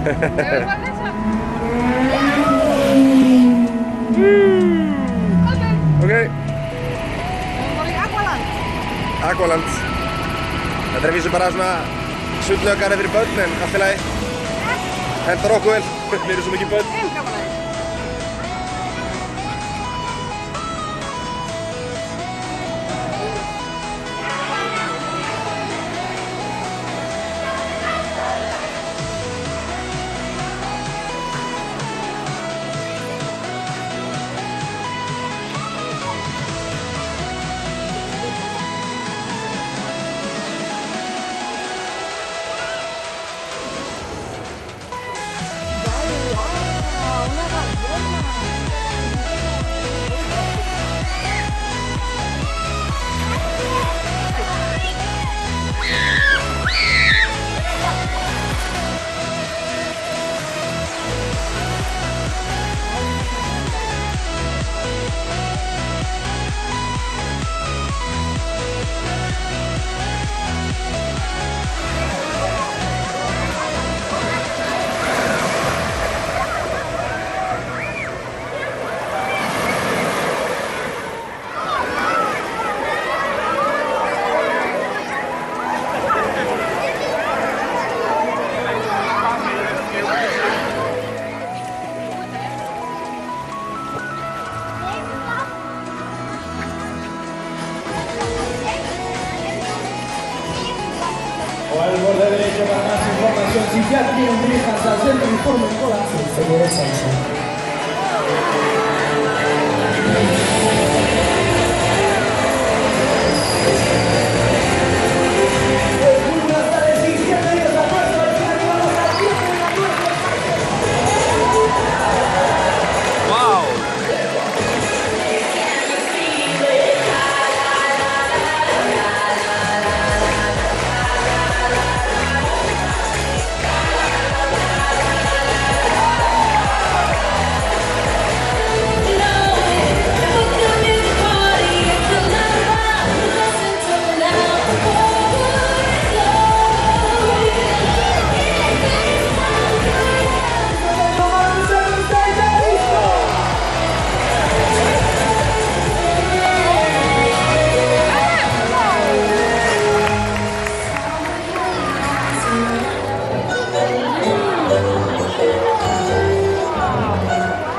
Ok. Aqualand. Þetta er vísu bara svona sundlaugargarður fyrir börn, en allt í lagi. Hentar okkur vel, við erum svo mikið börn. O al borde derecho para más información. Si ya tienen, diríjanse al centro y formen cola. Seguro Sánchez.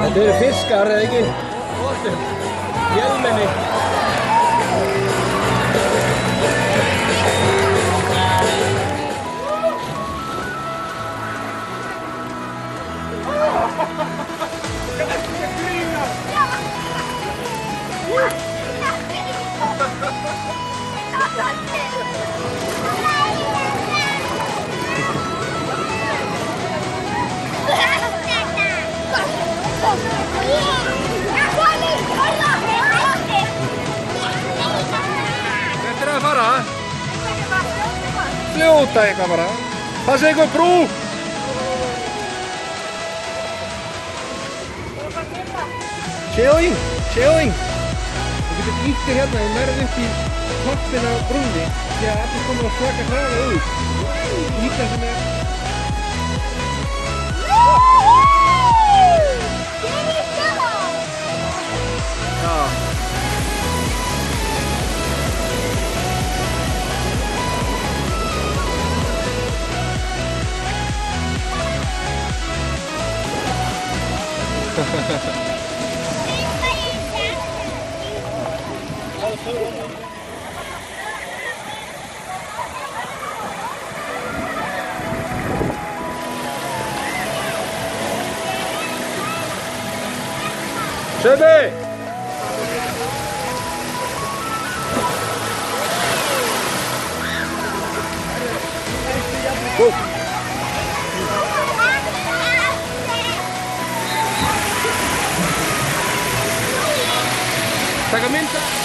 Þetta eru fiskar, eða ekki? Vélmenni. Þetta er að fara. Fljóta eitthvað bara. Passa eitthvað brú. Chilling. Þú getur ýtti hérna og nærið upp í toppinn á brúnni því að allir komur að svaka hraða út. Ýtta sem er... Söbi! Taka mynd!